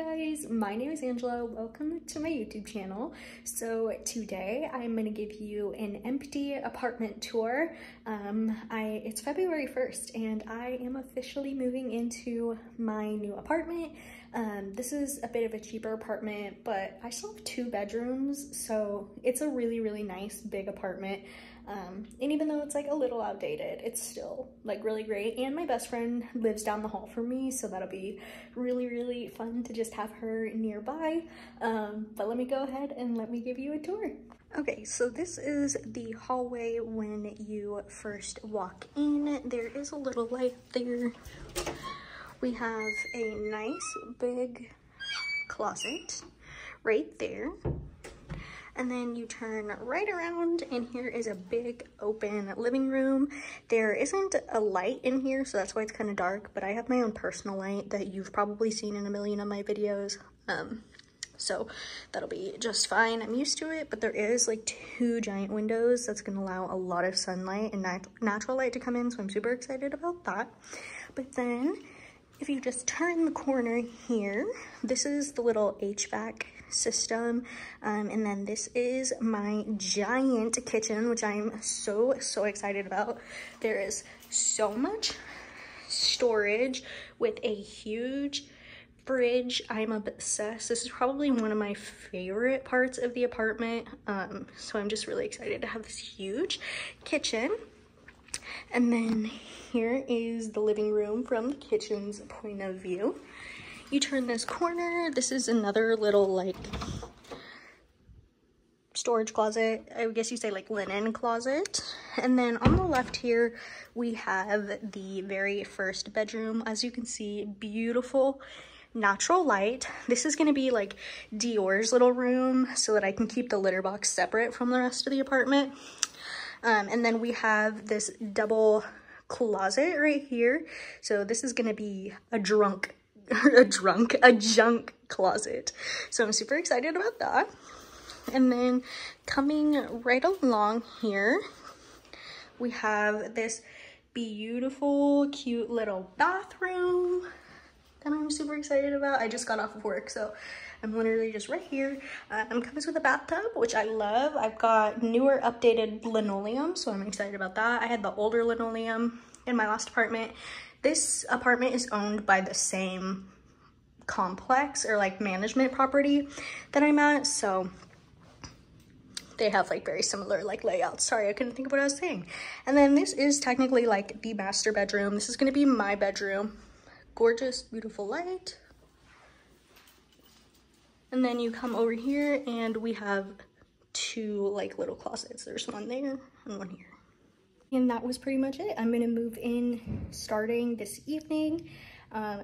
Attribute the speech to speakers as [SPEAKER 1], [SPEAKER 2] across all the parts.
[SPEAKER 1] guys, my name is Angela. Welcome to my YouTube channel. So today I'm going to give you an empty apartment tour. It's February 1st and I am officially moving into my new apartment. This is a bit of a cheaper apartment, but I still have 2 bedrooms, so it's a really nice big apartment. And even though it's like a little outdated, it's still like really great. And my best friend lives down the hall from me, so that'll be really fun to just have her nearby. But let me go ahead and let me give you a tour. Okay, so this is the hallway when you first walk in. There is a little light there. We have a nice big closet right there. And then you turn right around and here is a big open living room. There isn't a light in here, so that's why it's kind of dark, but I have my own personal light that you've probably seen in a million of my videos. So that'll be just fine. I'm used to it, but there is like 2 giant windows that's gonna allow a lot of sunlight and natural light to come in, so I'm super excited about that. But then if you just turn the corner here, this is the little HVAC system, and then this is my giant kitchen, which I'm so excited about. There is so much storage with a huge fridge. I'm obsessed. This is probably one of my favorite parts of the apartment, so I'm just really excited to have this huge kitchen. And then here is the living room from the kitchen's point of view. You turn this corner, this is another little like storage closet. I guess you say like linen closet. And then on the left here, we have the very first bedroom. As you can see, beautiful natural light. This is gonna be like Dior's little room so that I can keep the litter box separate from the rest of the apartment. And then we have this double closet right here. So this is gonna be a junk closet. So I'm super excited about that. And then coming right along here, we have this beautiful, cute little bathroom that I'm super excited about. I just got off of work, so I'm literally just right here. Comes with a bathtub, which I love. I've got newer, updated linoleum, so I'm excited about that. I had the older linoleum in my last apartment. This apartment is owned by the same complex or like management property that I'm at, so they have like very similar like layouts. Sorry, I couldn't think of what I was saying. And then this is technically like the master bedroom. This is gonna be my bedroom. Gorgeous, beautiful light. And then you come over here and we have 2 like little closets. There's one there and one here. And that was pretty much it. I'm gonna move in starting this evening.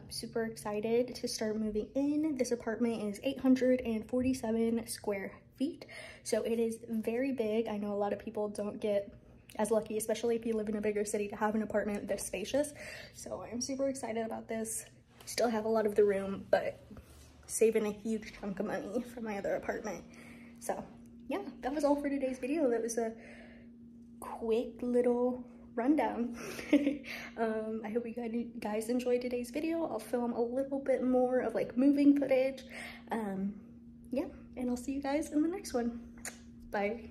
[SPEAKER 1] Super excited to start moving in. This apartment is 847 square feet. So it is very big. I know a lot of people don't get as lucky, especially if you live in a bigger city, to have an apartment this spacious. So I'm super excited about this. Still have a lot of the room, but saving a huge chunk of money from my other apartment. So yeah, that was all for today's video. That was a quick little rundown. I hope you guys enjoyed today's video. I'll film a little bit more of like moving footage. Yeah, and I'll see you guys in the next one. Bye.